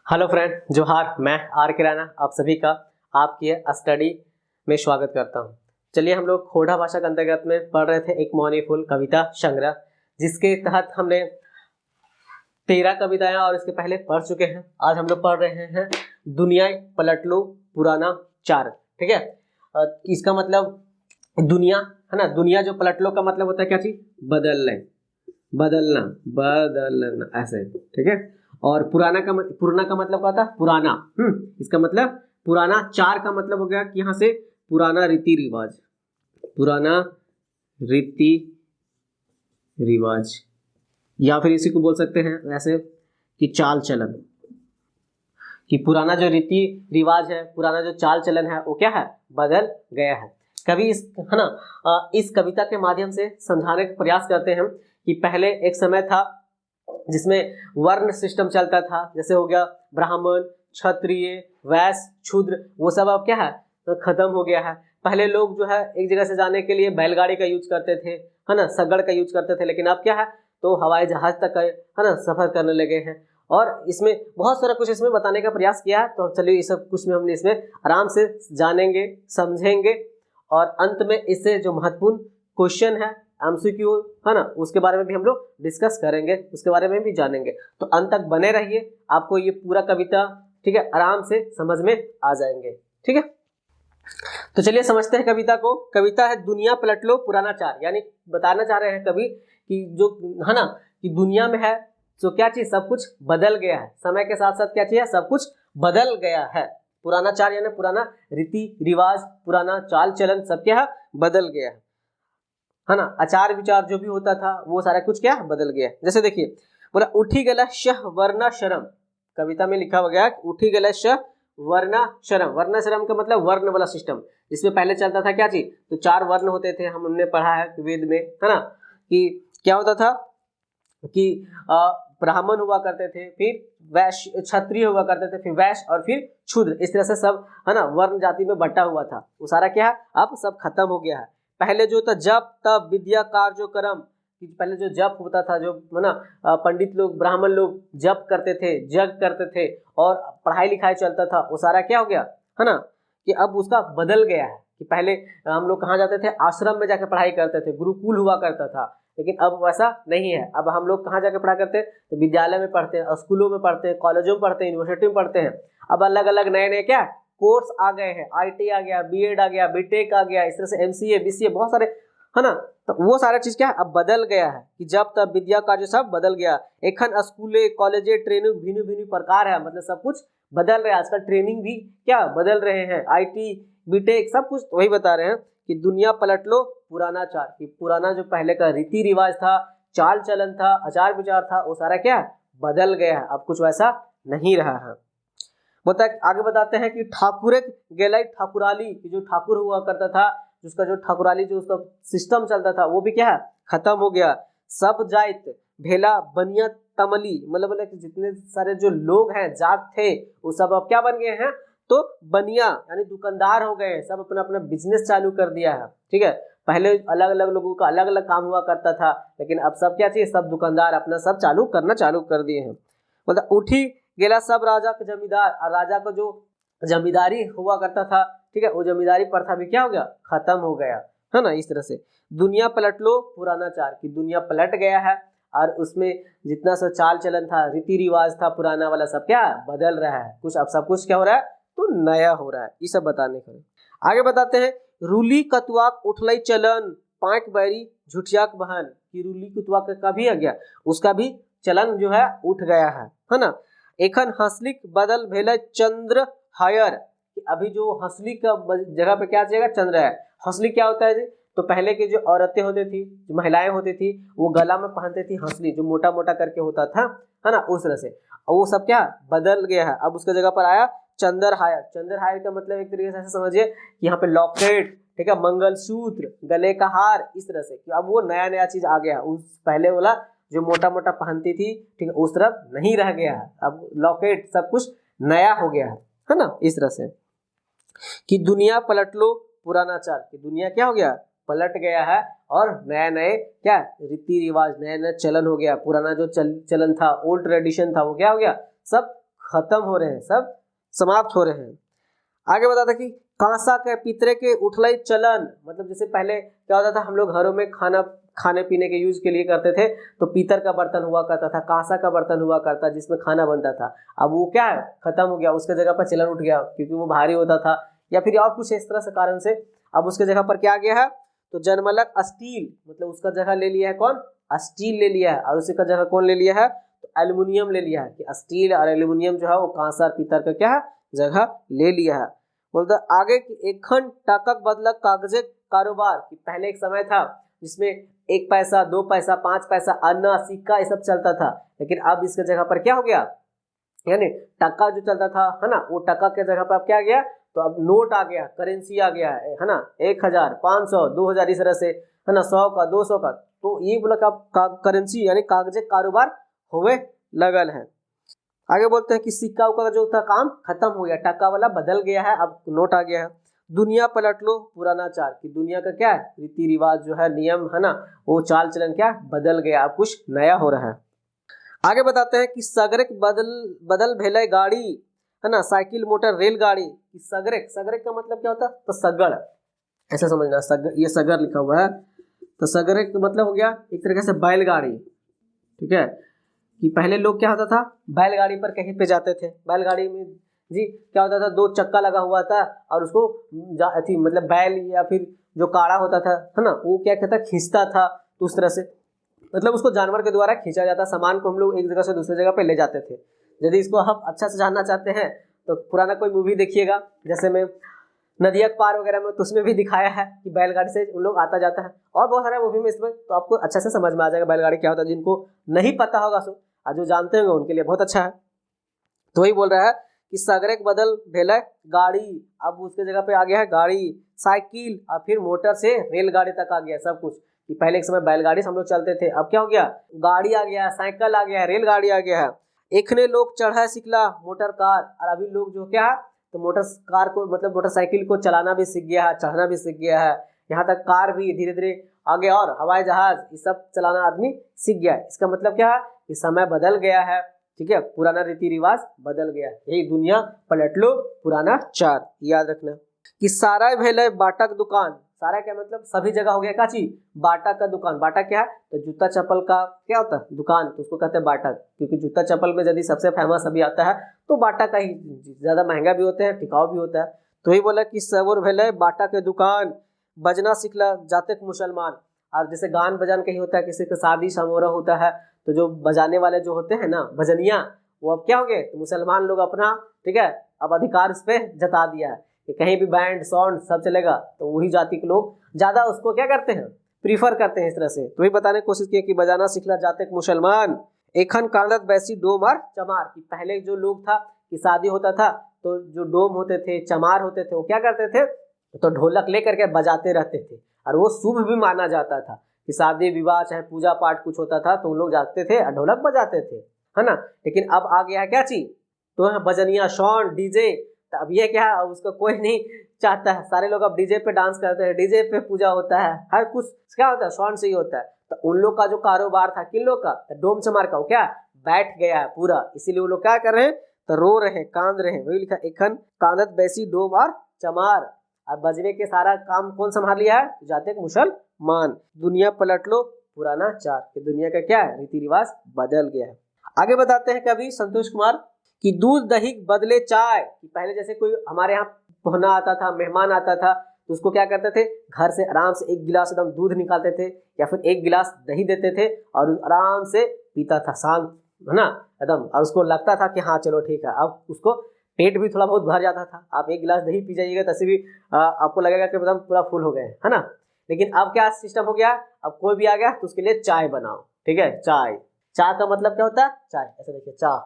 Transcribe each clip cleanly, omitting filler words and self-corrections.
Hello friend, जोहार। मैं are के राणा आप सभी का आपकी स्टडी में स्वागत करता हूं। चलिए, हम लोग खोड़ा भाषा के अंतर्गत में पढ़ रहे थे एक मौनी फूल कविता संग्रह, जिसके तहत हमने 13 कविताएं और इसके पहले पढ़ चुके हैं। आज हम लोग पढ़ रहे हैं दुनिया पलट लो पुराना चार। ठीक है, इसका मतलब दुनिया है ना। दुनिया जो पलट लो का मतलब होता है क्या चीज? बदलना, बदलना, बदलना, ऐसे। ठीक है, और पुराना का मतलब क्या होता है? पुराना। इसका मतलब पुराना। चार का मतलब हो गया कि यहाँ से पुराना रीति रिवाज, पुराना रीति रिवाज, या फिर इसी को बोल सकते हैं ऐसे कि चाल चलन, कि पुराना जो रीति रिवाज है, पुराना जो चाल चलन है वो क्या है? बदल गया है। कभी इस है ना इस कविता के माध्यम से समझाने का प्रयास करते हैं कि पहले एक समय था जिसमें वर्ण सिस्टम चलता था। जैसे हो गया ब्राह्मण, क्षत्रिय, वैश्य, शूद्र, वो सब अब क्या है? तो खत्म हो गया है। पहले लोग जो है एक जगह से जाने के लिए बैलगाड़ी का यूज करते थे, है ना, सगड़ का यूज करते थे, लेकिन अब क्या है? तो हवाई जहाज तक है ना सफर करने लगे हैं। और इसमें बहुत सारा कुछ इसमें बताने का प्रयास किया है। तो चलिए, ये सब कुछ में हमने इसमें आराम से जानेंगे, समझेंगे, और अंत में इससे जो महत्वपूर्ण क्वेश्चन है, एमसीक्यू है ना, उसके बारे में भी हम लोग डिस्कस करेंगे, उसके बारे में भी जानेंगे। तो अंत तक बने रहिए, आपको ये पूरा कविता ठीक है आराम से समझ में आ जाएंगे। ठीक है, तो चलिए समझते हैं कविता को। कविता है दुनिया पलट लो पुराना चार। यानी बताना चाह रहे हैं कवि कि जो है ना कि दुनिया में है तो क्या चीज? सब कुछ बदल गया है। समय के साथ साथ क्या चीज है? सब कुछ बदल गया है। पुराना चार यानी पुराना रीति रिवाज, पुराना चाल चलन सब क्या है? बदल गया है ना। आचार विचार जो भी होता था वो सारा कुछ क्या बदल गया। जैसे देखिए, बोला उठी गला शह वर्णा शरम। कविता में लिखा हो गया उठी गला शह वर्णा शरम। वर्णा शरम का मतलब वर्ण वाला सिस्टम, जिसमें पहले चलता था क्या चीज? तो 4 वर्ण होते थे, हमने पढ़ा है वेद में, है ना, कि क्या होता था कि ब्राह्मण हुआ करते थे, फिर वैश्य, क्षत्रिय हुआ करते थे, फिर वैश्य, और फिर शूद्र। इस तरह से सब है ना वर्ण जाति में बटा हुआ था। वो सारा क्या है? अब सब खत्म हो गया है। पहले जो था जप तप विद्या कार्य कर्म, पहले जो जप होता था, जो है ना पंडित लोग, ब्राह्मण लोग जप करते थे, जग करते थे, और पढ़ाई लिखाई चलता था, वो सारा क्या हो गया है ना कि अब उसका बदल गया है। कि पहले हम लोग कहाँ जाते थे? आश्रम में जाकर पढ़ाई करते थे, गुरुकुल हुआ करता था। लेकिन अब वैसा नहीं है। अब हम लोग कहाँ जाकर पढ़ा करते हैं? तो विद्यालय में पढ़ते हैं, स्कूलों में पढ़ते हैं, कॉलेजों में पढ़ते हैं, यूनिवर्सिटी में पढ़ते हैं। अब अलग अलग नए नए क्या कोर्स आ गए हैं। आईटी आ गया, बीएड आ गया, बीटेक आ गया, इस तरह से एमसीए, बीसीए, बहुत सारे, है ना। तो वो सारा चीज क्या है? अब बदल गया है कि जब तब विद्या कार्य सब बदल गया। एखन स्कूले कॉलेजे ट्रेनिंग भिन्न भिन्न प्रकार है, मतलब सब कुछ बदल रहा है। आजकल ट्रेनिंग भी क्या बदल रहे हैं, आईटी बीटेक सब कुछ। वही बता रहे हैं कि दुनिया पलट लो पुराना चार, कि पुराना जो पहले का रीति रिवाज था, चाल चलन था, आचार विचार था, वो सारा क्या बदल गया है। अब कुछ वैसा नहीं रहा है। आगे बताते हैं कि ठाकुरे गेलाई ठाकुराली, कि जो ठाकुर हुआ करता था, जिसका जो ठाकुराली जो उसका सिस्टम चलता था, वो भी क्या है? खत्म हो गया। सब जाइत भेला बनिया तमली, मतलब बोले कि जितने सारे जो लोग हैं, जात थे, वो सब अब क्या बन गए हैं? तो बनिया यानी दुकानदार हो गए। सब अपना अपना बिजनेस चालू कर दिया है। ठीक है, पहले अलग अलग लोगों का अलग अलग काम हुआ करता था, लेकिन अब सब क्या चाहिए? सब दुकानदार अपना सब चालू कर दिए हैं। मतलब उठी गेला सब राजा का जमींदार, और राजा का जो जमींदारी हुआ करता था, ठीक है, वो जमींदारी प्रथा भी क्या हो गया? खत्म हो गया, है ना। इस तरह से दुनिया पलट लो पुराना चार, की दुनिया पलट गया है, और उसमें जितना सा चाल चलन था, रीति रिवाज था, पुराना वाला सब क्या बदल रहा है। कुछ अब सब कुछ क्या हो रहा है? तो नया हो रहा है। ये सब बताने का आगे बताते हैं। रूली कतुआक उठलई चलन पांक बैरी झुठियाक बहन, की रूली कतुआ का भी आ गया, उसका भी चलन जो है उठ गया है ना। एखन हंसलिक बदल भेल चंद्र हायर, अभी जो हंसली का जगह पे क्या चाहिए? चंद्र है। हंसली क्या होता है जी? तो पहले की जो औरतें होती थी, जो महिलाएं होती थी, वो गला में पहनती थी हंसली, जो मोटा मोटा करके होता था, है ना, उस तरह से। और वो सब क्या बदल गया है। अब उसका जगह पर आया चंद्र हायर। चंद्र हायर का मतलब एक तरीके से ऐसे समझिए कि यहाँ पे लॉकेट, ठीक है, मंगलसूत्र, गले का हार, इस तरह से। कि अब वो नया नया चीज आ गया। उस पहले वाला जो मोटा मोटा पहनती थी, ठीक है, उस तरफ नहीं रह गया है। अब लॉकेट सब कुछ नया हो गया है ना। इस तरह से कि दुनिया पलट लो पुराना चार, कि दुनिया क्या हो गया? पलट गया है, और नए नए क्या रीति रिवाज, नए नए चलन हो गया। पुराना जो चलन था, ओल्ड ट्रेडिशन था, वो क्या हो गया? सब खत्म हो रहे हैं, सब समाप्त हो रहे हैं। आगे बताता कि कांसा के पितरे के उठलई चलन, मतलब जैसे पहले क्या होता था, हम लोग घरों में खाने पीने के यूज के लिए करते थे तो पीतल का बर्तन हुआ करता था, कांसा का बर्तन हुआ करता जिसमें खाना बनता था। अब वो क्या है, खत्म हो गया, उसके जगह पर चलन उठ गया क्योंकि वो भारी होता था या फिर और कुछ इस तरह से कारण से। अब उसके जगह पर क्या आ गया है, तो जनमलक स्टील, मतलब उसका जगह ले लिया है कौन, स्टील ले लिया है, और उसी का जगह कौन ले लिया है, तो एल्युमिनियम ले लिया है कि स्टील और एल्युमिनियम जो है वो कांसा और पीतल का क्या है, जगह ले लिया है। बोलता आगे कि एखन टकक बदलक कागजे कारोबार, कि पहले एक समय था जिसमें 1 पैसा 2 पैसा 5 पैसा अन्ना सिक्का ये सब चलता था, लेकिन अब इसके जगह पर क्या हो गया, यानी टक्का जो चलता था है ना, वो टक्का के जगह पर अब क्या आ गया, तो अब नोट आ गया, करेंसी आ गया है ना, 1000 500 2000 इस तरह से है ना, 100 का 200 का, तो ये बोला अब करेंसी यानी कागजे कारोबार होवे लगल है। आगे बोलते हैं कि सिक्का उक्का का जो था काम खत्म हो गया, टक्का वाला बदल गया है, अब नोट आ गया है। दुनिया पलट लो पुराना चाल, कि दुनिया का क्या है, रीति रिवाज जो है, नियम है ना, वो चाल चलन क्या बदल गया, अब कुछ नया हो रहा है। आगे बताते हैं कि सगरेक बदल भेले गाड़ी है ना, साइकिल मोटर रेलगाड़ी। सगरेक, सगरेक का मतलब क्या होता है, तो सगड़, ऐसा समझना, ये सगर लिखा हुआ है, तो सगरेक का मतलब हो गया एक तरीके से बैलगाड़ी। ठीक है, कि पहले लोग क्या होता था, बैलगाड़ी पर कहीं पे जाते थे, बैलगाड़ी में जी क्या होता था, 2 चक्का लगा हुआ था और उसको मतलब बैल या फिर जो काड़ा होता था है ना, वो क्या कहता खींचता था, तो उस तरह से मतलब उसको जानवर के द्वारा खींचा जाता, सामान को हम लोग एक जगह से दूसरी जगह पे ले जाते थे। यदि इसको हम अच्छा से जानना चाहते हैं तो पुराना कोई मूवी देखिएगा, जैसे में नदिया के पार वगैरह में, तो उसमें भी दिखाया है कि बैलगाड़ी से उन लोग आता जाता है, और बहुत सारे मूवी में इसमें, तो आपको अच्छा से समझ में आ जाएगा बैलगाड़ी क्या होता है। जिनको नहीं पता होगा सो, और जो जानते होंगे उनके लिए बहुत अच्छा है। तो वही बोल रहा है कि सगरेक बदल भेल गाड़ी, अब उसके जगह पे आ गया है गाड़ी, साइकिल और फिर मोटर से रेलगाड़ी तक आ गया सब कुछ। कि पहले एक समय बैलगाड़ी से हम लोग चलते थे, अब क्या हो गया, गाड़ी आ गया है, साइकिल आ गया है, रेलगाड़ी आ गया है। एखने लोग चढ़ा सिखला मोटर कार, और अभी लोग जो क्या है, तो मोटर कार को मतलब मोटरसाइकिल को चलाना भी सीख गया है, चढ़ना भी सीख गया है, यहाँ तक कार भी धीरे धीरे आगे, और हवाई जहाज ये सब चलाना आदमी सीख गया है। इसका मतलब क्या है कि समय बदल गया है, ठीक है, पुराना रीति रिवाज बदल गया, यही दुनिया पलट लो पुराना चाल। याद रखना कि सारा भेले बाटा दुकान, सारा क्या मतलब सभी जगह हो गया का चीज, बाटा का दुकान। बाटा क्या है, तो जूता चप्पल का क्या होता है दुकान, तो उसको कहते हैं बाटा, क्योंकि जूता चप्पल में यदि सबसे फेमस अभी आता है तो बाटा का ही, ज्यादा महंगा भी होता है, टिकाऊ भी होता है। तो ही बोला कि सवर भेले बाटा के दुकान, बजना सिखला जाते मुसलमान। और जैसे गान बजान कहीं होता है, किसी का शादी समारोह होता है, तो जो बजाने वाले जो होते हैं ना भजनिया, वो अब क्या हो गए, तो मुसलमान लोग अपना ठीक है अब अधिकार उस पर जता दिया है कि कहीं भी बैंड साउंड सब चलेगा, तो वही जाति के लोग ज्यादा उसको क्या करते हैं, प्रीफर करते हैं इस तरह से। तो वही बताने की कोशिश की कि बजाना सिखला जाते मुसलमान, एखन कांदत बैसी डोम और चमार। कि पहले जो लोग था कि शादी होता था तो जो डोम होते थे, चमार होते थे, वो क्या करते थे, तो ढोलक लेकर के बजाते रहते थे, और वो शुभ भी माना जाता था कि शादी विवाह चाहे पूजा पाठ कुछ होता था तो लोग जाते थे और ढोलक बजाते थे, है ना। लेकिन अब आ गया है क्या चीज, तो बजनिया साउंड डीजे। तो अब ये क्या है, उसको कोई नहीं चाहता है, सारे लोग अब डीजे पे डांस करते हैं, डीजे पे पूजा होता है, हर कुछ क्या होता है साउंड से ही होता है। तो उन लोग का जो कारोबार था, किन लोग का, तो डोम चमार का, वो क्या बैठ गया है पूरा, इसीलिए वो लोग क्या कर रहे हैं, तो रो रहे हैं, कांद रहे हैं। वही लिखा एखन कांदत बैसी डोम और चमार, और बजने के सारा काम कौन संभाल लिया है, जाते मुसलमान। दुनिया पलट लो पुराना चाल, कि दुनिया का क्या है रीति रिवाज बदल गया है। आगे बताते हैं कवि संतोष कुमार कि दूध दही बदले चाय। कि पहले जैसे कोई हमारे यहाँ पहुना आता था, मेहमान आता था, तो उसको क्या करते थे, घर से आराम से 1 गिलास एकदम दूध निकालते थे या फिर 1 गिलास दही देते थे, और आराम से पीता था शांत, है ना एकदम, और उसको लगता था कि हाँ चलो ठीक है। अब उसको पेट भी थोड़ा बहुत भर जाता था, आप 1 गिलास दही पी जाइएगा तैसे भी आपको लगेगा कि एकदम पूरा फुल हो गए, है ना। लेकिन अब क्या सिस्टम हो गया, अब कोई भी आ गया तो उसके लिए चाय बनाओ, ठीक है, चाय। चाय का मतलब क्या होता है, चाय, ऐसा देखिए चाय,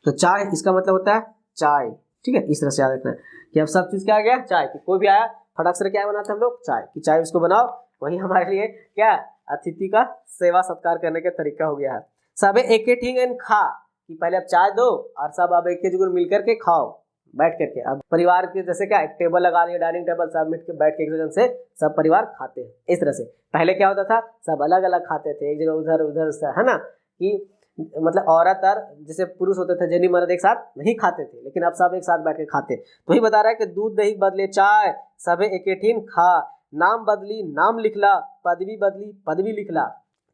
तो चाय इसका मतलब होता है चाय, ठीक है। इस तरह से याद रखना है कि अब सब चीज क्या आ गया, चाय। कि कोई भी आया फटाक से क्या बनाते हैं हम लोग, चाय, कि चाय उसको बनाओ, वही हमारे लिए क्या अतिथि का सेवा सत्कार करने का तरीका हो गया है। सब एक एंड खा, कि पहले अब चाय दो और सब अब एक जगह मिल करके खाओ बैठ करके। अब परिवार के जैसे क्या एक टेबल लगा लिया, डाइनिंग टेबल, सब मिट के बैठ के एक जगह से सब परिवार खाते हैं। इस तरह से पहले क्या होता था, सब अलग अलग खाते थे, एक जगह उधर उधर से, है ना। कि मतलब औरत और जैसे पुरुष होते थे जनी मर्द एक साथ नहीं खाते थे, लेकिन अब सब एक साथ बैठ के खाते। तो वही बता रहा है कि दूध दही बदले चाय, सबे एकेठिन खा, नाम बदली नाम लिखला, पदवी बदली पदवी लिखला।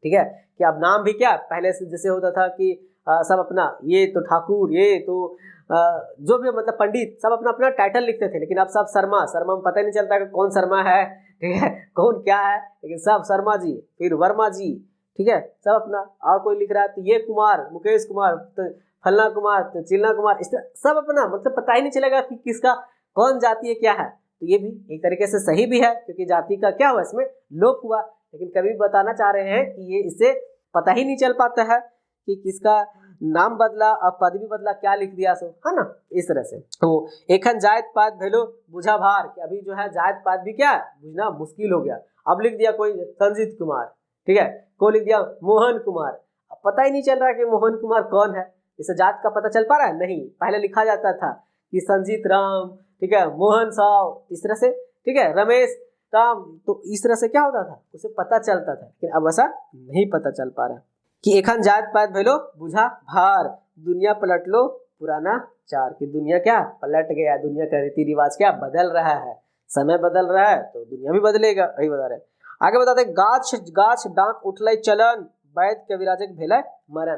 ठीक है, कि अब नाम भी क्या पहले से जैसे होता था कि सब अपना, ये तो ठाकुर, ये तो जो भी मतलब पंडित, सब अपना अपना टाइटल लिखते थे, लेकिन अब सब शर्मा, शर्मा में पता ही नहीं चलता कि कौन शर्मा है, ठीक है, कौन क्या है, लेकिन सब शर्मा जी, फिर वर्मा जी, ठीक है, सब अपना। और कोई लिख रहा है तो ये कुमार, मुकेश कुमार, तो फलना कुमार, तो चिलना कुमार, इस तरह सब अपना, मतलब पता ही नहीं चलेगा कि किसका कौन जाति है क्या है। तो ये भी एक तरीके से सही भी है, क्योंकि जाति का क्या हुआ इसमें लोप हुआ, लेकिन कभी बताना चाह रहे हैं कि ये इससे पता ही नहीं चल पाता है कि किसका नाम बदला और पदवी बदला, क्या लिख दिया सो, है ना, इस तरह से। तो एखन जायत पात भेलो बुझा भार, कि अभी जो है जायत पात भी क्या बुझना मुश्किल हो गया। अब लिख दिया कोई संजीत कुमार, ठीक है, कोई लिख दिया मोहन कुमार, अब पता ही नहीं चल रहा है कि मोहन कुमार कौन है, इसे जात का पता चल पा रहा है नहीं। पहले लिखा जाता था कि संजीत राम, ठीक है, मोहन साव, इस तरह से, ठीक है, रमेश राम, तो इस तरह से क्या होता था, उसे पता चलता था, लेकिन अब ऐसा नहीं पता चल पा रहा कि एखन जात पात भेलो बुझा भार, दुनिया पलट लो पुराना चार, की दुनिया क्या पलट गया, दुनिया का रीति रिवाज क्या बदल रहा है, समय बदल रहा है तो दुनिया भी बदलेगा, वही बता रहे। आगे बताते गाछ गाछ डांक उठल चलन, वैद कविराजक भेलै मरण,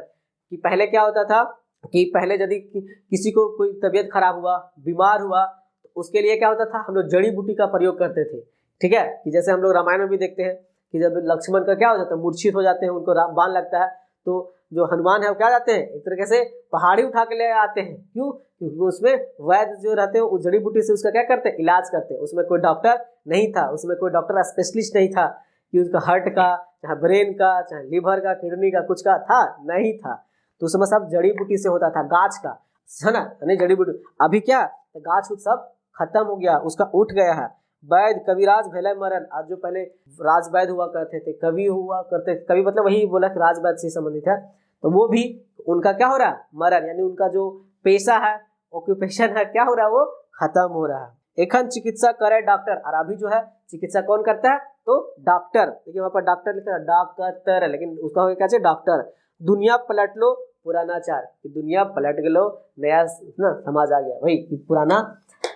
कि पहले क्या होता था कि पहले यदि किसी को कोई तबीयत खराब हुआ, बीमार हुआ, तो उसके लिए क्या होता था, हम लोग जड़ी बूटी का प्रयोग करते थे। ठीक है, कि जैसे हम लोग रामायण में भी देखते हैं कि जब लक्ष्मण का क्या हो जाता है, मूर्छित हो जाते हैं, उनको बाण लगता है, तो जो हनुमान है वो क्या जाते हैं, एक तरीके से पहाड़ी उठा के ले आते हैं। क्यों? क्योंकि उसमें वैद्य जो रहते हैं उस जड़ी बूटी से उसका क्या करते हैं, इलाज करते हैं। उसमें कोई डॉक्टर नहीं था, उसमें कोई डॉक्टर स्पेशलिस्ट नहीं था कि उसका हार्ट का, चाहे ब्रेन का, चाहे लीवर का, किडनी का, कुछ का था नहीं था। तो उसमें सब जड़ी बूटी से होता था, गाछ का, है ना, नहीं जड़ी बूटी। अभी क्या गाछ सब खत्म हो गया, उसका उठ गया है। वैद कविराज भेलै मरण, आज जो पहले राजवैद हुआ करते थे, कवि हुआ करते थे, कवि मतलब वही बोला कि राजवैद से संबंधित है, तो वो भी उनका क्या हो रहा है, मरण, यानी उनका जो पेशा है, ऑक्यूपेशन है, क्या हो रहा है, वो खत्म हो रहा है। एखन चिकित्सा करे डॉक्टर, और अभी जो है चिकित्सा कौन करता है, तो डॉक्टर। देखिए वहां पर डॉक्टर लिखा है, डॉक्टर, लेकिन उसका हो क्या चाहिए, डॉक्टर। दुनिया पलट लो पुराना चार, कि दुनिया पलट गलो, नया ना समाज आ गया, वही पुराना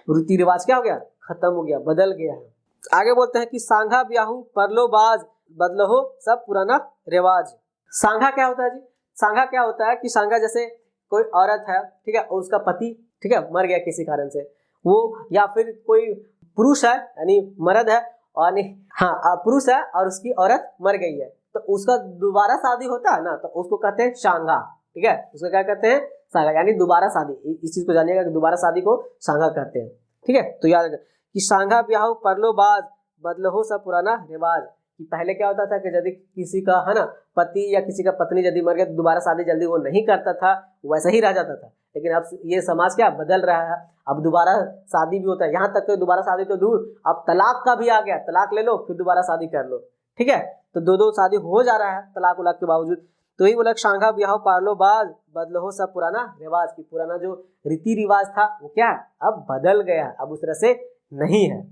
रीति रिवाज क्या हो गया, खत्म हो गया, बदल गया है। आगे बोलते हैं कि सांघा ब्याहू परलो बाज, बदलो हो सब पुराना रिवाज। सांघा क्या होता है जी, सांघा क्या होता है कि सांघा जैसे कोई औरत है, ठीक है, और उसका पति, ठीक है, मर गया किसी कारण से, वो, या फिर कोई पुरुष है यानी मर्द है, और हाँ पुरुष है और उसकी औरत मर गई है, तो उसका दोबारा शादी होता है ना, तो उसको कहते हैं सांघा। ठीक है, उसको क्या कहते हैं, सांघा, यानी दोबारा शादी। इस चीज को जानिएगा कि दोबारा शादी को सांघा कहते हैं। ठीक है, तो याद रखें कि सांघा ब्याह परलो बाज, बदलो हो सब पुराना रिवाज। कि पहले क्या होता था कि यदि किसी का, है ना, पति या किसी का पत्नी यदि मर गया तो दोबारा शादी जल्दी वो नहीं करता था, वैसा ही रह जाता था। लेकिन अब ये समाज क्या बदल रहा है, अब दोबारा शादी भी होता है, यहाँ तक तो दोबारा शादी तो दूर, अब तलाक का भी आ गया, तलाक ले लो फिर दोबारा शादी कर लो। ठीक है, तो दो दो शादी हो जा रहा है तलाक उलाक के बावजूद। तो ही बोला सांघा ब्याह पारलो बाज, बदलो हो सब पुराना रिवाज, की पुराना जो रीति रिवाज था वो क्या है, अब बदल गया, अब उस तरह से नहीं है।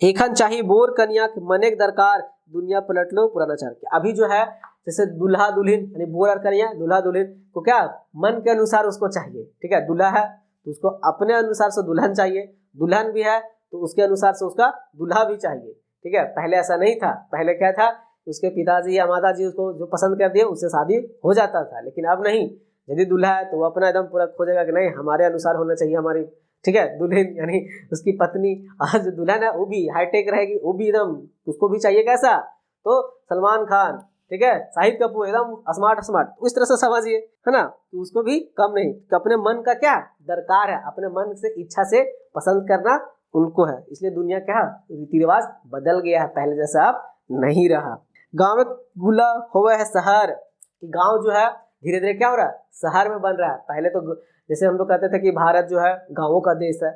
एखन चाहिए बोर कन्या मनेक दरकार, दुनिया पलट लो पुराना चार। अभी जो है जैसे दूल्हा दुल्हन, यानी बोर और कन्या, दूल्हा दुल्हन को क्या मन के अनुसार उसको चाहिए। ठीक है, दूल्हा है तो उसको अपने अनुसार से दुल्हन चाहिए, दुल्हन भी है तो उसके अनुसार से उसका दूल्हा भी चाहिए। ठीक है, पहले ऐसा नहीं था, पहले क्या था, उसके पिताजी या माताजी उसको जो पसंद कर दिए उससे शादी हो जाता था। लेकिन अब नहीं, यदि दूल्हा है तो वो अपना एकदम पूरा खोजेगा कि नहीं हमारे अनुसार होना चाहिए हमारी, ठीक है, दुल्हन यानी उसकी पत्नी, आज दुल्हन है वो भी हाईटेक रहेगी, वो भी एकदम, उसको भी चाहिए कैसा, तो सलमान खान, ठीक है, शाहिद कपूर, एकदम स्मार्ट स्मार्ट, उस तरह से समझिए, है ना, तो उसको भी कम नहीं, तो अपने मन का क्या दरकार है, अपने मन से इच्छा से पसंद करना उनको है। इसलिए दुनिया क्या रीति रिवाज बदल गया है, पहले जैसा अब नहीं रहा। गाँव में गुला हुआ है शहर, कि गाँव जो है धीरे धीरे क्या हो रहा है, शहर में बन रहा है। पहले तो जैसे हम लोग कहते थे कि भारत जो है गाँवों का देश है,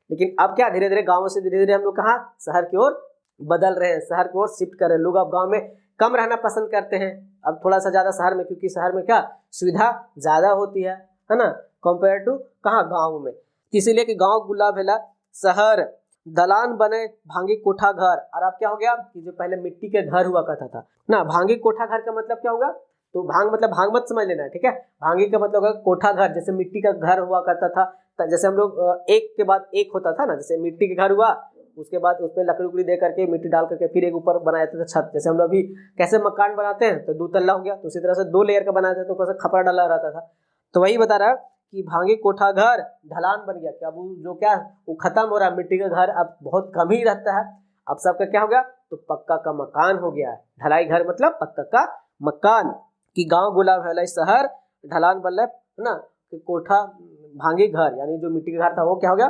लेकिन अब क्या धीरे धीरे गाँवों से धीरे धीरे हम लोग कहाँ शहर की ओर बदल रहे हैं, शहर की ओर शिफ्ट कर रहे हैं। लोग अब गाँव में कम रहना पसंद करते हैं, अब थोड़ा सा ज़्यादा शहर में, क्योंकि शहर में क्या सुविधा ज़्यादा होती है ना, कंपेयर टू कहाँ गाँव में। इसीलिए कि गाँव गुला भेला शहर, दलान बने भांगी कोठा घर। और अब क्या हो गया कि जो पहले मिट्टी के घर हुआ करता था ना, भांगी कोठा घर का मतलब क्या होगा तो भांग मतलब भांग मत समझ लेना, ठीक है। भांगी का मतलब है कोठा घर, जैसे मिट्टी का घर हुआ करता था, जैसे हम लोग एक के बाद एक होता था ना, जैसे मिट्टी के घर हुआ, उसके बाद उसमें लकड़ी उकड़ी दे करके मिट्टी डाल करके फिर एक ऊपर बनाया जाता था छत। जैसे हम लोग अभी कैसे मकान बनाते हैं तो 2 तल्ला हो गया, तो उसी तरह से 2 लेयर का बनाया जाता, तो ऊपर से खपरा डाला रहता था। तो वही बता रहा कि भांगी कोठा घर ढलान बन गया, क्या वो जो क्या वो खत्म हो रहा है, मिट्टी का घर अब बहुत कम ही रहता है, अब सबका क्या हो गया, तो पक्का का मकान हो गया है। ढलाई घर मतलब पक्का का मकान। कि गांव गुलाब है शहर, ढलान बन है ना, कि कोठा भांगी घर यानी जो मिट्टी का घर था वो क्या हो गया,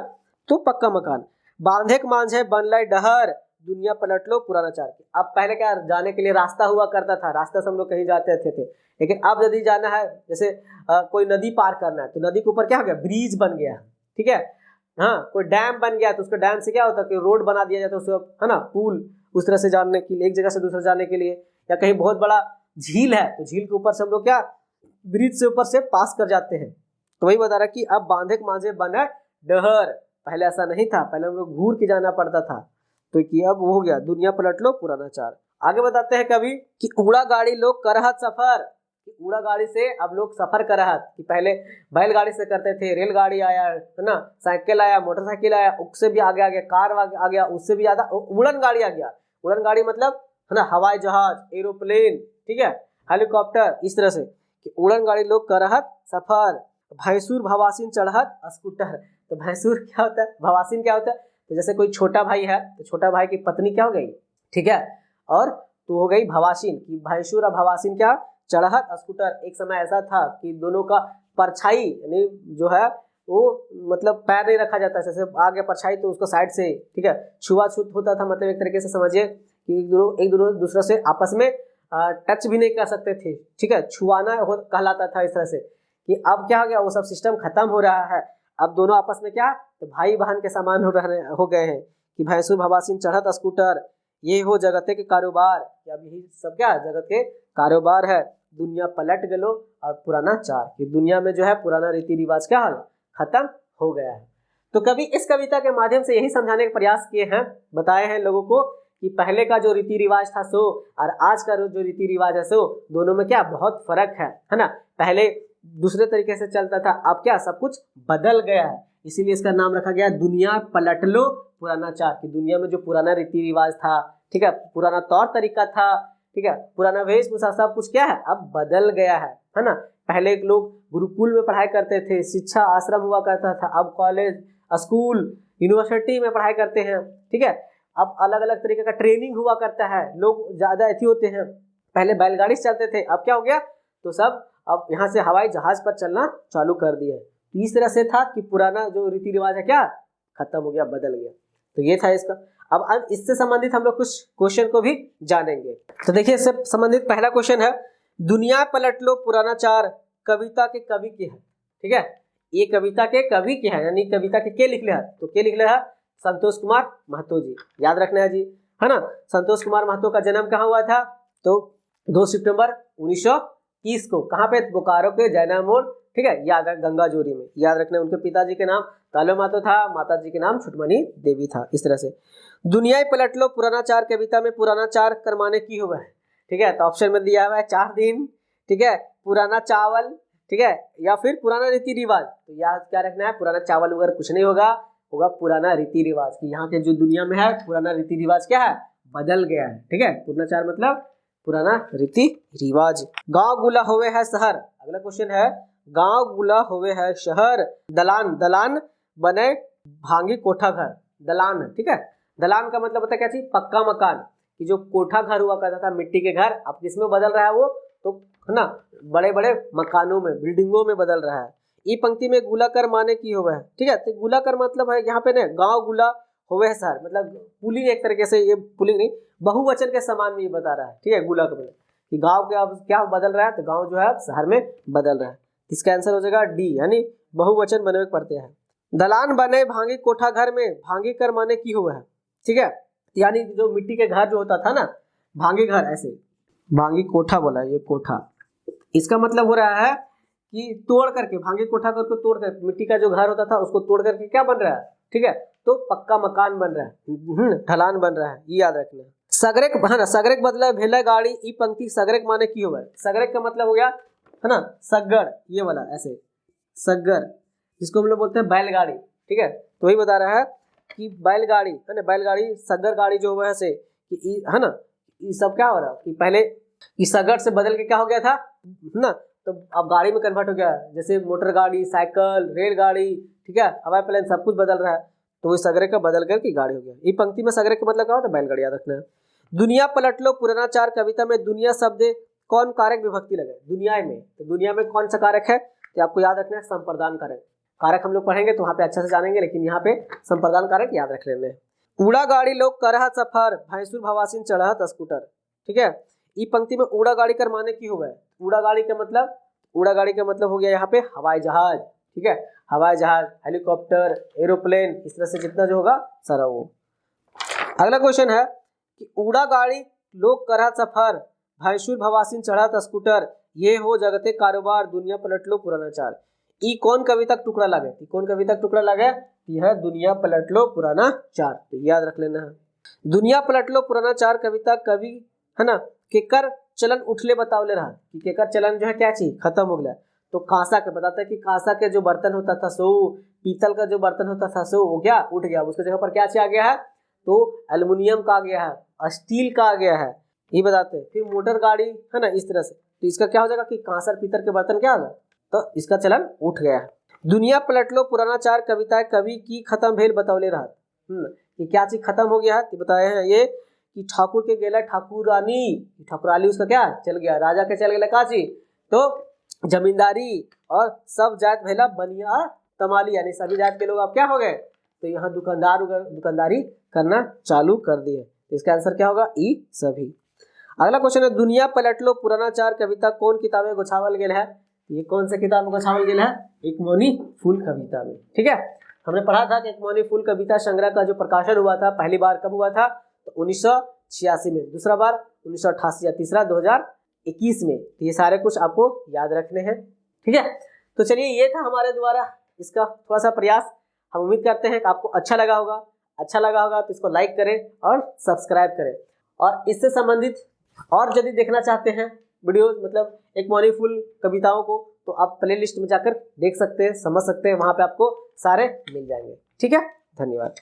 तो पक्का मकान। बांधे के मांझे बनलाई डहर, दुनिया पलट लो पुराना चार के। अब पहले क्या जाने के लिए रास्ता हुआ करता था, रास्ता से हम लोग कहीं जाते थे, लेकिन अब यदि जाना है जैसे कोई नदी पार करना है तो नदी के ऊपर क्या हो गया, ब्रिज बन गया, ठीक है। हाँ, कोई डैम बन गया तो उसको डैम से क्या होता है कि रोड बना दिया जाता है उसको, है ना, पुल, उस तरह से जाने के लिए, एक जगह से दूसरे जाने के लिए। या कहीं बहुत बड़ा झील है तो झील के ऊपर से हम लोग क्या ब्रिज से ऊपर से पास कर जाते हैं। तो वही बता रहा कि अब बांधे के मांझे बना डहर, पहले ऐसा नहीं था, पहले हम लोग घूर के जाना पड़ता था, तो कि अब वो हो गया दुनिया पलट लो पुराना चार। आगे बताते हैं कभी कि उड़ा गाड़ी लोग करहत सफर, उड़ा गाड़ी से अब लोग सफर कर रहा, कि पहले बैलगाड़ी से करते थे, रेलगाड़ी आया है ना, साइकिल आया, मोटरसाइकिल आया, उससे भी आगे आ गया कार आ गया, उससे भी ज्यादा उड़न गाड़ी आ गया। उड़न गाड़ी मतलब है ना हवाई जहाज, एरोप्लेन, ठीक है, हेलीकॉप्टर, इस तरह से कि उड़न गाड़ी लोग करहत सफर। भैंसुर भवासीन चढ़त स्कूटर, तो भैंसुर क्या होता है, भवासीन क्या होता है, तो जैसे कोई छोटा भाई है तो छोटा भाई की पत्नी क्या हो गई, ठीक है, और तो हो गई भवासीन, कि भैंसुर और भवासीन क्या चढ़त स्कूटर। एक समय ऐसा था कि दोनों का परछाई यानी जो है वो मतलब पैर नहीं रखा जाता, जैसे आ गया परछाई तो उसको साइड से, ठीक है, छुआछूत होता था, मतलब एक तरीके से समझिए कि एक दूसरे से आपस में टच भी नहीं कर सकते थे, ठीक है, छुआना कहलाता था इस तरह से। कि अब क्या हो गया, वो सब सिस्टम खत्म हो रहा है, अब दोनों आपस में क्या तो भाई बहन के समान हो गए हैं। कि भैंसुर भवासीन चढ़त स्कूटर, ये हो जगते के कारोबार, कि अब यही सब क्या जगत के कारोबार है। दुनिया पलट गलो और पुराना चार, कि दुनिया में जो है पुराना रीति रिवाज क्या हाल खत्म हो गया है। तो कभी इस कविता के माध्यम से यही समझाने का प्रयास किए हैं, बताए हैं लोगों को कि पहले का जो रीति रिवाज था सो और आज का जो रीति रिवाज है सो दोनों में क्या बहुत फर्क है ना। पहले दूसरे तरीके से चलता था, अब क्या सब कुछ बदल गया है, इसीलिए इसका नाम रखा गया दुनिया पलट लो पुराना चार। की दुनिया में जो पुराना रीति रिवाज था, ठीक है, पुराना तौर तरीका था, ठीक है, पुराना वेशभूषा, सब कुछ क्या है अब बदल गया है ना। पहले लोग गुरुकुल में पढ़ाई करते थे, शिक्षा आश्रम हुआ करता था, अब कॉलेज, स्कूल, यूनिवर्सिटी में पढ़ाई करते हैं, ठीक है। अब अलग अलग तरीके का ट्रेनिंग हुआ करता है, लोग ज्यादा अथी होते हैं। पहले बैलगाड़ी से चलते थे, अब क्या हो गया, तो सब अब यहाँ से हवाई जहाज पर चलना चालू कर दिए। तो इस तरह से था कि पुराना जो रीति रिवाज है क्या खत्म हो गया, बदल गया। तो ये था इसका। अब इससे संबंधित हम लोग कुछ क्वेश्चन को भी जानेंगे। तो देखिए इससे संबंधित पहला क्वेश्चन है, दुनिया पलट लो पुराना चार कविता के कवि के है, ठीक है, ये कविता के कवि के है, यानी कविता के लिख ले है, तो के लिख ले है संतोष कुमार महतो जी, याद रखना है जी, है ना। संतोष कुमार महतो का जन्म कहाँ हुआ था, तो 2 सितंबर 1930 को, कहाँ पे, बोकारो के जैना मोड़, ठीक है, याद गंगा जोरी में, याद रखना। उनके पिताजी के नाम तालो महतो था, माताजी के नाम छुटमनी देवी था। इस तरह से दुनिया पलट लो पुराना चार कविता में पुराना चार करमाने की हुआ है, ठीक है, तो ऑप्शन में दिया हुआ है 4 दिन, ठीक है, पुराना चावल, ठीक है, या फिर पुराना रीति रिवाज। तो याद क्या रखना है, पुराना चावल वगैरह कुछ नहीं होगा, होगा पुराना रीति रिवाज। की यहाँ के जो दुनिया में है पुराना रीति रिवाज क्या है बदल गया है, ठीक है, पुराना चार मतलब पुराना रीति रिवाज। गांव गुला होवे है शहर, अगला क्वेश्चन है, गांव गुला होवे है शहर, दलान दलान बने भांगी कोठा घर, दलान, ठीक है, दलान का मतलब होता है क्या चीज, पक्का मकान। कि जो कोठा घर हुआ करता था मिट्टी के घर, अब किसमें बदल रहा है वो, तो है ना बड़े बड़े मकानों में, बिल्डिंगों में बदल रहा है। ई पंक्ति में गुला कर माने की होवे है, ठीक है, तो गुला कर मतलब है यहाँ पे ना गांव गुला होवे है शहर, मतलब पुलिंग, एक तरीके से ये पुलिंग नहीं बहुवचन के समान में ये बता रहा है, ठीक है, गुला का मतलब कि गांव के अब क्या बदल रहा है, तो गांव जो है अब शहर में बदल रहा है। इसका आंसर हो जाएगा डी, यानी बहुवचन बने पड़ते हैं। दलान बने भांगी कोठा घर में, भांगी कर माने की हुआ है, ठीक है, यानी जो मिट्टी के घर जो होता था ना भांगी घर, ऐसे भांगी कोठा बोला, ये कोठा, इसका मतलब हो रहा है कि तोड़ करके, भांगी कोठा करके तोड़ कर, मिट्टी का जो घर होता था उसको तोड़ करके क्या बन रहा है, ठीक है, तो पक्का मकान बन रहा है, ढलान बन रहा है, ये याद रखना है। सगरेक, है ना, सगरेक बदला भेला गाड़ी ई पंक्ति सगरेक माने की होगा। सगरेक का मतलब हो गया, है ना, सग्गड़, ये वाला ऐसे सग्गर, जिसको हम लोग बोलते हैं बैलगाड़ी, ठीक है। तो वही बता रहा है कि बैलगाड़ी, है ना, बैलगाड़ी सग्गर गाड़ी जो हुआ है से कि, है ना, ये सब क्या हो रहा है कि पहले इस सग्गर से बदल के क्या हो गया था ना, तो अब गाड़ी में कन्वर्ट हो गया, जैसे मोटर गाड़ी, साइकिल, रेलगाड़ी, ठीक है, हवाई प्लेन, सब कुछ बदल रहा है। तो वो सगरे का बदल कर की गाड़ी हो गया। ये पंक्ति में सगरे का मतलब क्या होता है, बैलगाड़ी, याद रखना है। दुनिया पलट लो पुराना चार कविता में दुनिया शब्द कौन कारक विभक्ति लगे, दुनिया में, तो दुनिया में कौन सा कारक है, तो आपको याद रखना है संप्रदान कारक। कारक हम लोग पढ़ेंगे तो वहाँ पे अच्छे से जानेंगे, लेकिन यहाँ पे संप्रदान कारक याद रख लेने। उड़ा गाड़ी लोग करह सफर, भैंसुर भवासीन चढ़त स्कूटर, ठीक है। ई पंक्ति में उड़ा गाड़ी कर माने की हुआ है, उड़ा गाड़ी का मतलब, उड़ा गाड़ी का मतलब हो गया यहाँ पे हवाई जहाज, ठीक है, हवाई जहाज, हेलीकॉप्टर, एरोप्लेन, इस तरह से जितना जो होगा सारा वो। अगला क्वेश्चन है कि उड़ा गाड़ी लोग करह सफर, भैंसुर भवासीन चढ़त स्कूटर, ये हो जगते कारोबार, दुनिया पलट लो पुराना चार। ई कौन कविता का टुकड़ा लगे, कौन कविता का टुकड़ा लगे, यह दुनिया पलट लो पुराना चार, तो याद रख लेना है। दुनिया पलट लो पुराना चार कविता कवि, है ना, केकर चलन उठले बतावले रहा कि केकर चलन जो है क्या चीज खत्म हो गया। तो कांसा के बताता है कि कांसा के जो बर्तन होता था सो, पीतल का जो बर्तन होता था सो वो क्या उठ गया, उसके जगह पर क्या आ गया है, तो एल्युमिनियम का आ गया है, स्टील का आ गया है, ये बताते हैं। फिर मोटर गाड़ी, है ना, इस तरह से, तो इसका क्या हो जाएगा कि कांसा पीतल के बर्तन क्या होगा, तो इसका चलन उठ गया है। दुनिया पलट लो पुराना चार कविताएं कवि की खत्म भेल बतौले रहा, कि क्या चीज खत्म हो गया है, बताए हैं ये कि ठाकुर के गेला ठाकुरानी, ठाकुराली उसका क्या चल गया, राजा के चल गया का चीज, तो जमींदारी, और सब जात भेला बनिया तमाली, यानी सभी जात के लोग अब क्या हो गए, तो यहाँ दुकानदारी करना चालू कर दिए। तो इसका आंसर क्या होगा, ई सभी। अगला क्वेश्चन है दुनिया पलट लो पुराना चार कविता कौन किताब में गोछावल गेल है, ये कौन से किताब में गोछावल गेल है, एक मौनी फूल कविता में, ठीक है। हमने पढ़ा था कि एक मौनी फूल कविता संग्रह का जो प्रकाशन हुआ था पहली बार कब हुआ था, तो 1986 में, दूसरा बार 1988 या तीसरा 2021 में। तो ये सारे कुछ आपको याद रखने हैं, ठीक है। तो चलिए ये था हमारे द्वारा इसका थोड़ा सा प्रयास। हम उम्मीद करते हैं कि आपको अच्छा लगा होगा, तो इसको लाइक करें और सब्सक्राइब करें, और इससे संबंधित और यदि देखना चाहते हैं वीडियो, मतलब एक मौनी फूल कविताओं को, तो आप प्ले लिस्ट में जाकर देख सकते हैं, समझ सकते हैं, वहाँ पे आपको सारे मिल जाएंगे, ठीक है। धन्यवाद।